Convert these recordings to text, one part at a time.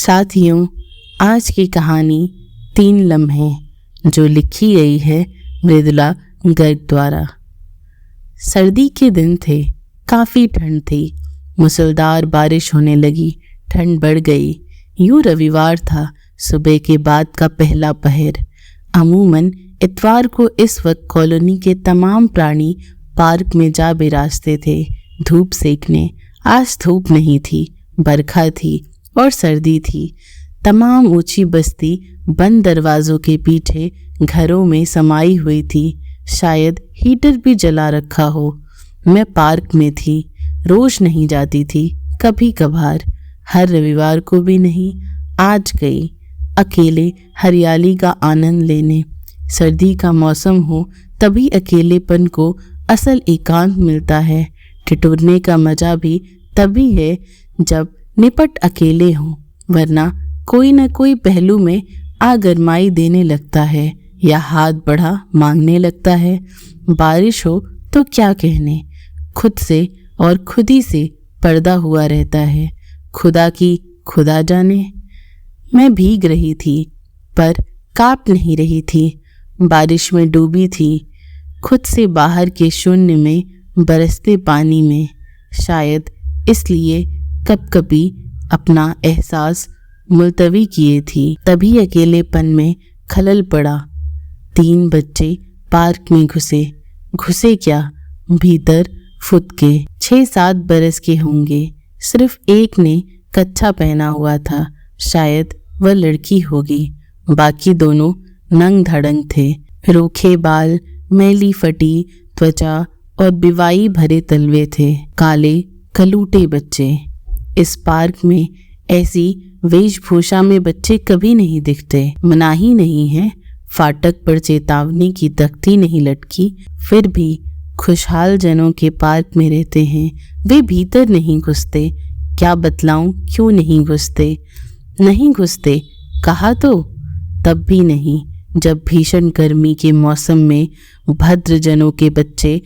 साथियों, आज की कहानी 3 लम्हे जो लिखी गई है मृदुला गर्ग द्वारा। सर्दी के दिन थे, काफ़ी ठंड थी। मूसलाधार बारिश होने लगी, ठंड बढ़ गई। यूँ रविवार था, सुबह के बाद का पहला पहर। अमूमन इतवार को इस वक्त कॉलोनी के तमाम प्राणी पार्क में जा बिराजते थे धूप सेकने। आज धूप नहीं थी, बरखा थी और सर्दी थी। तमाम ऊंची बस्ती बंद दरवाज़ों के पीछे घरों में समाई हुई थी। शायद हीटर भी जला रखा हो। मैं पार्क में थी, रोज नहीं जाती थी, कभी कभार, हर रविवार को भी नहीं। आज गई अकेले हरियाली का आनंद लेने। सर्दी का मौसम हो तभी अकेलेपन को असल एकांत मिलता है। ठिठुरने का मजा भी तभी है जब निपट अकेले हों, वरना कोई न कोई पहलू में आगरमाई देने लगता है या हाथ बढ़ा मांगने लगता है। बारिश हो तो क्या कहने, खुद से और खुद ही से पर्दा हुआ रहता है। खुदा की खुदा जाने। मैं भीग रही थी पर कांप नहीं रही थी। बारिश में डूबी थी, खुद से बाहर के शून्य में बरसते पानी में। शायद इसलिए कब कभी अपना एहसास मुलतवी किए थी। तभी अकेलेपन में खलल पड़ा। 3 बच्चे पार्क में घुसे क्या, भीतर फुट के। 6-7 बरस के होंगे। सिर्फ एक ने कच्छा पहना हुआ था, शायद वह लड़की होगी। बाकी दोनों नंग धड़ंग थे। रूखे बाल, मैली फटी त्वचा और बिवाई भरे तलवे थे। काले कलूटे बच्चे। इस पार्क में ऐसी वेशभूषा में बच्चे कभी नहीं दिखते। मनाही नहीं है, फाटक पर चेतावनी की तख्ती नहीं लटकी, फिर भी खुशहाल जनों के पार्क में रहते हैं। वे भीतर नहीं घुसते। क्या बतलाऊं क्यों नहीं घुसते? नहीं घुसते कहा तो तब भी नहीं, जब भीषण गर्मी के मौसम में भद्र जनों के बच्चे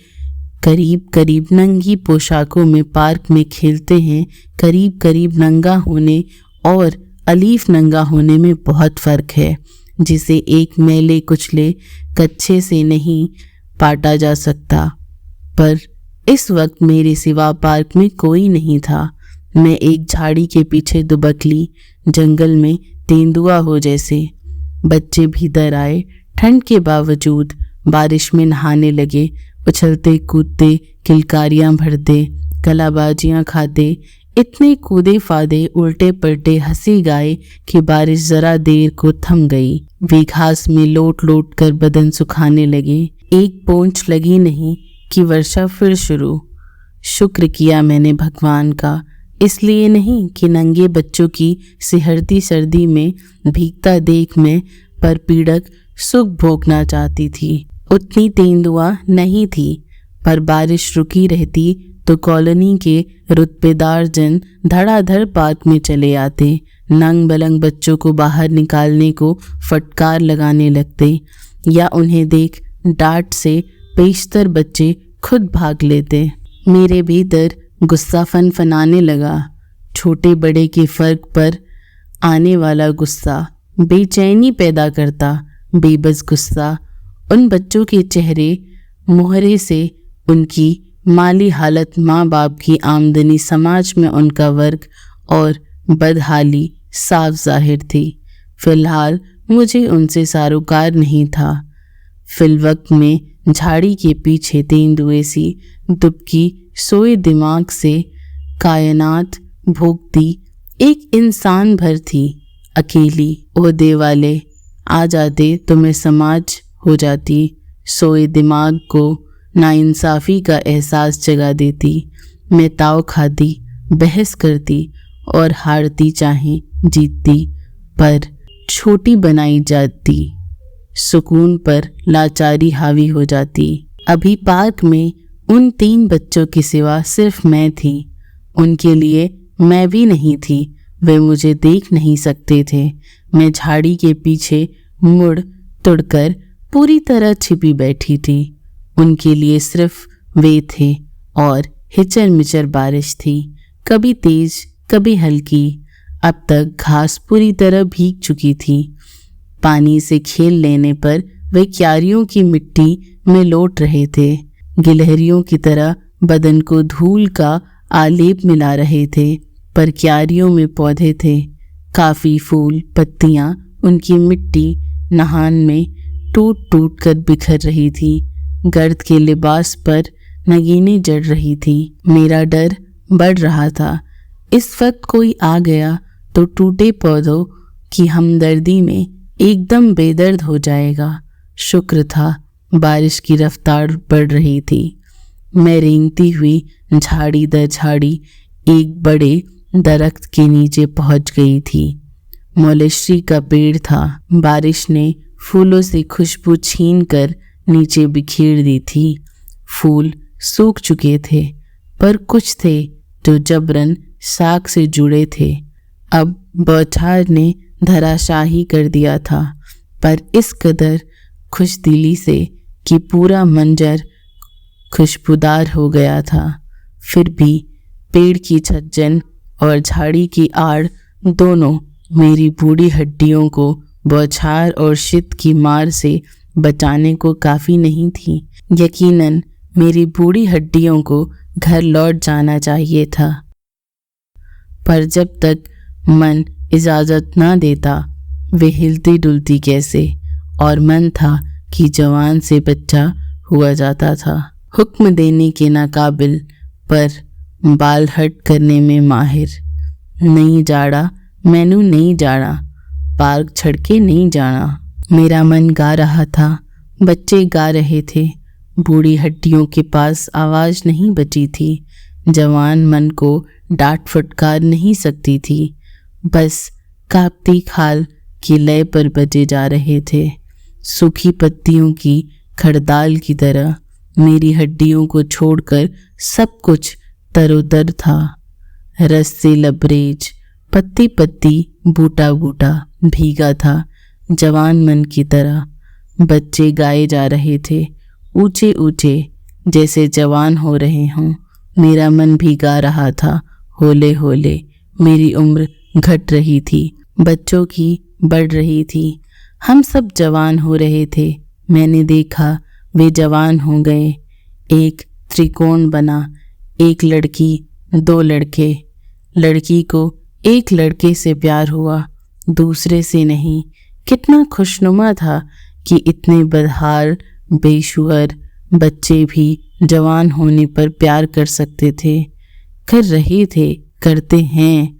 करीब करीब नंगी पोशाकों में पार्क में खेलते हैं। करीब करीब नंगा होने और अलीफ नंगा होने में बहुत फ़र्क है, जिसे एक मैले कुचले कच्छे से नहीं पाटा जा सकता। पर इस वक्त मेरे सिवा पार्क में कोई नहीं था। मैं एक झाड़ी के पीछे दुबकली, जंगल में तेंदुआ हो जैसे। बच्चे भीतर आए, ठंड के बावजूद बारिश में नहाने लगे, उछलते कूदते, किलकारियाँ भरते, कलाबाजियाँ खाते। इतने कूदे फादे, उल्टे पलटे, हंसी गाए कि बारिश जरा देर को थम गई। वे घास में लोट लोट कर बदन सुखाने लगे। एक पोंछ लगी नहीं कि वर्षा फिर शुरू। शुक्र किया मैंने भगवान का, इसलिए नहीं कि नंगे बच्चों की सिहरती सर्दी में भीगता देख मैं पर पीड़क सुख भोगना चाहती थी। उतनी तेंदुआ नहीं थी, पर बारिश रुकी रहती तो कॉलोनी के रुतबेदार जन धड़ाधड़ पार्क में चले आते। नंग बलंग बच्चों को बाहर निकालने को फटकार लगाने लगते, या उन्हें देख डांट से पेशतर बच्चे खुद भाग लेते। मेरे भीतर गुस्सा फनफनाने लगा। छोटे बड़े के फर्क पर आने वाला गुस्सा बेचैनी पैदा करता। बेबस गुस्सा उन बच्चों के चेहरे मोहरे से उनकी माली हालत, माँ बाप की आमदनी, समाज में उनका वर्ग और बदहाली साफ जाहिर थी। फिलहाल मुझे उनसे सारोकार नहीं था। फिलवक्त में झाड़ी के पीछे तेंदुए सी दुबकी सोए दिमाग से कायनात भोगती एक इंसान भर थी। अकेली ओहदे वाले आ जाते तो मैं समाज हो जाती। सोए दिमाग को नाइंसाफ़ी का एहसास जगा देती। मैं ताव खाती, बहस करती और हारती चाहे जीतती, पर छोटी बनाई जाती। सुकून पर लाचारी हावी हो जाती। अभी पार्क में उन 3 बच्चों के सिवा सिर्फ मैं थी। उनके लिए मैं भी नहीं थी। वे मुझे देख नहीं सकते थे। मैं झाड़ी के पीछे मुड़ तुड़कर पूरी तरह छिपी बैठी थी। उनके लिए सिर्फ वे थे और हिचर मिचर बारिश थी, कभी तेज कभी हल्की। अब तक घास पूरी तरह भीग चुकी थी। पानी से खेल लेने पर वे क्यारियों की मिट्टी में लौट रहे थे। गिलहरियों की तरह बदन को धूल का आलेप मिला रहे थे, पर क्यारियों में पौधे थे। काफी फूल पत्तियां उनकी मिट्टी नहान में टूट टूट कर बिखर रही थी। गर्द के लिबास पर नगीनें जड़ रही थी। मेरा डर बढ़ रहा था। इस वक्त कोई आ गया तो टूटे पौधों की हमदर्दी में एकदम बेदर्द हो जाएगा। शुक्र था बारिश की रफ्तार बढ़ रही थी। मैं रेंगती हुई झाड़ी दर झाड़ी एक बड़े दरख्त के नीचे पहुंच गई थी। मोलेश्री का पेड़ था। बारिश ने फूलों से खुशबू छीन कर नीचे बिखेर दी थी। फूल सूख चुके थे, पर कुछ थे जो जबरन साग से जुड़े थे। अब बौछार ने धराशाही कर दिया था, पर इस कदर खुशदिली से कि पूरा मंजर खुशबूदार हो गया था। फिर भी पेड़ की छज्जन और झाड़ी की आड़ दोनों मेरी बूढ़ी हड्डियों को बौछार और शीत की मार से बचाने को काफ़ी नहीं थी। यकीनन मेरी बूढ़ी हड्डियों को घर लौट जाना चाहिए था, पर जब तक मन इजाज़त ना देता वे हिलती डुलती कैसे। और मन था कि जवान से बच्चा हुआ जाता था। हुक्म देने के नाकाबिल, पर बाल हट करने में माहिर। नहीं जाड़ा मैनू नहीं जाना, पार्क छड़के नहीं जाना। मेरा मन गा रहा था, बच्चे गा रहे थे। बूढ़ी हड्डियों के पास आवाज़ नहीं बची थी। जवान मन को डांट फटकार नहीं सकती थी। बस कांपती खाल की लय पर बजे जा रहे थे। सूखी पत्तियों की खड़दाल की तरह मेरी हड्डियों को छोड़कर सब कुछ तरोतर था। रस से लबरेज, पत्ती पत्ती, बूटा बूटा भीगा था जवान मन की तरह। बच्चे गाए जा रहे थे ऊंचे ऊंचे, जैसे जवान हो रहे हों। मेरा मन भी गा रहा था होले होले। मेरी उम्र घट रही थी, बच्चों की बढ़ रही थी। हम सब जवान हो रहे थे। मैंने देखा वे जवान हो गए। एक त्रिकोण बना, एक लड़की, दो लड़के। लड़की को एक लड़के से प्यार हुआ, दूसरे से नहीं। कितना खुशनुमा था कि इतने बदहाल बेशुअर बच्चे भी जवान होने पर प्यार कर सकते थे, कर रहे थे, करते हैं।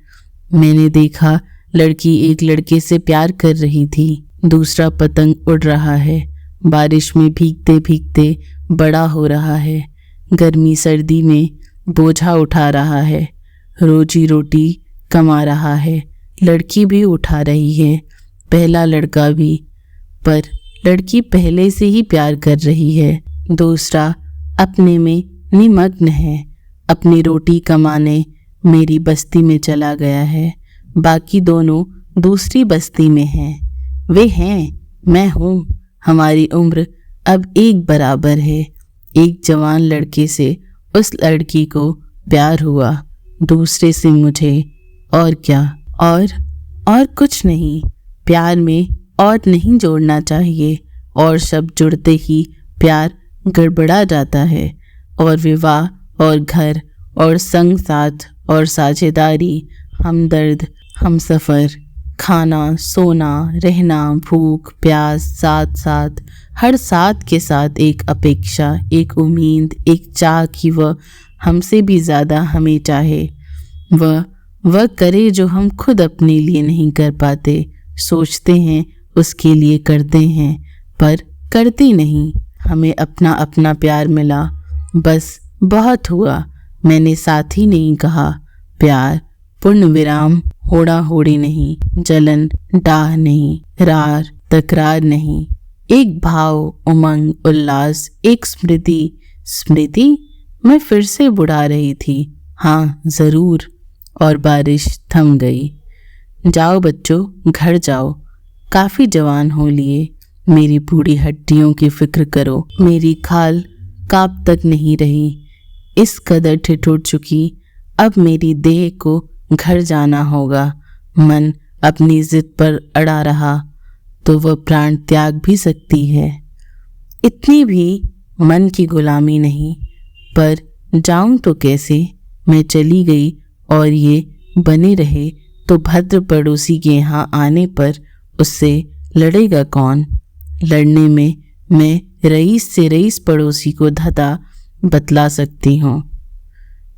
मैंने देखा लड़की एक लड़के से प्यार कर रही थी। दूसरा पतंग उड़ रहा है, बारिश में भीगते भीगते बड़ा हो रहा है। गर्मी सर्दी में बोझा उठा रहा है, रोजी रोटी कमा रहा है। लड़की भी उठा रही है, पहला लड़का भी, पर लड़की पहले से ही प्यार कर रही है। दूसरा अपने में निमग्न है, अपनी रोटी कमाने मेरी बस्ती में चला गया है। बाकी दोनों दूसरी बस्ती में हैं। वे हैं, मैं हूँ। हमारी उम्र अब एक बराबर है। एक जवान लड़के से उस लड़की को प्यार हुआ, दूसरे से मुझे। और क्या? और कुछ नहीं। प्यार में और नहीं जोड़ना चाहिए, और शब्द जुड़ते ही प्यार गड़बड़ा जाता है। और विवाह और घर और संग साथ और साझेदारी, हमदर्द, हमसफ़र, खाना, सोना, रहना, भूख, प्यास, साथ साथ, हर साथ के साथ एक अपेक्षा, एक उम्मीद, एक चाह कि वह हमसे भी ज़्यादा हमें चाहे। वह करे जो हम खुद अपने लिए नहीं कर पाते। सोचते हैं उसके लिए करते हैं, पर करते नहीं। हमें अपना अपना प्यार मिला, बस बहुत हुआ। मैंने साथ ही नहीं कहा। प्यार पूर्ण विराम, होड़ा होड़ी नहीं, जलन डाह नहीं, रार तकरार नहीं। एक भाव, उमंग, उल्लास, एक स्मृति। मैं फिर से बुढ़ा रही थी। हाँ ज़रूर। और बारिश थम गई। जाओ बच्चों, घर जाओ, काफ़ी जवान हो लिए। मेरी बूढ़ी हड्डियों की फिक्र करो। मेरी खाल कांप तक नहीं रही, इस कदर ठिठुर चुकी। अब मेरी देह को घर जाना होगा। मन अपनी जिद पर अड़ा रहा तो वह प्राण त्याग भी सकती है। इतनी भी मन की गुलामी नहीं, पर जाऊं तो कैसे। मैं चली गई और ये बने रहे तो भद्र पड़ोसी के यहाँ आने पर उससे लड़ेगा कौन। लड़ने में मैं रईस से रईस पड़ोसी को धता बतला सकती हूँ।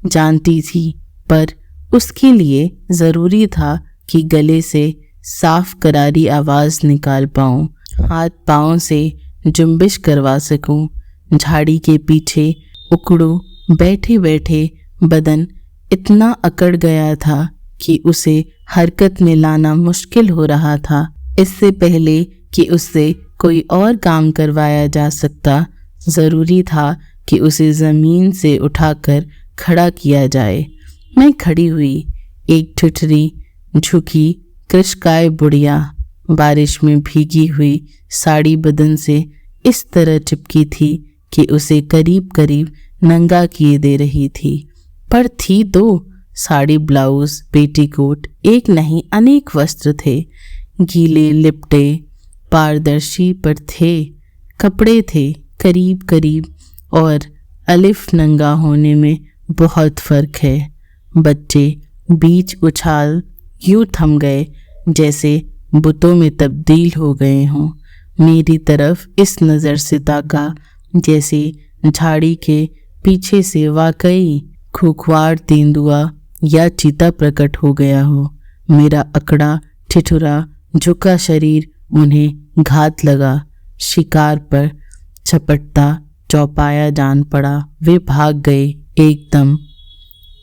जानती थी, पर उसके लिए ज़रूरी था कि गले से साफ करारी आवाज़ निकाल पाऊँ, हाथ पाँव से जुम्बिश करवा सकूँ। झाड़ी के पीछे उकड़ू बैठे बैठे बदन इतना अकड़ गया था कि उसे हरकत में लाना मुश्किल हो रहा था। इससे पहले कि उससे कोई और काम करवाया जा सकता, ज़रूरी था कि उसे ज़मीन से उठाकर खड़ा किया जाए। मैं खड़ी हुई, एक ठुठरी झुकी कृशकाय बुढ़िया, बारिश में भीगी हुई साड़ी बदन से इस तरह चिपकी थी कि उसे करीब करीब नंगा किए दे रही थी। पर थी दो, साड़ी, ब्लाउज, पेटीकोट, एक नहीं अनेक वस्त्र थे। गीले लिपटे पारदर्शी पर थे, कपड़े थे करीब करीब, और अलिफ नंगा होने में बहुत फ़र्क है। बच्चे बीच उछाल यूँ थम गए जैसे बुतों में तब्दील हो गए हों। मेरी तरफ इस नज़र से ताका जैसे झाड़ी के पीछे से वाकई खूंखार तेंदुआ या चीता प्रकट हो गया हो। मेरा अकड़ा ठिठुरा झुका शरीर उन्हें घात लगा। शिकार पर झपटता चौपाया जान पड़ा। वे भाग गए एकदम।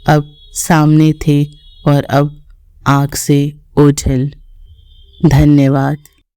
अब सामने थे और अब आँख से ओझल। धन्यवाद।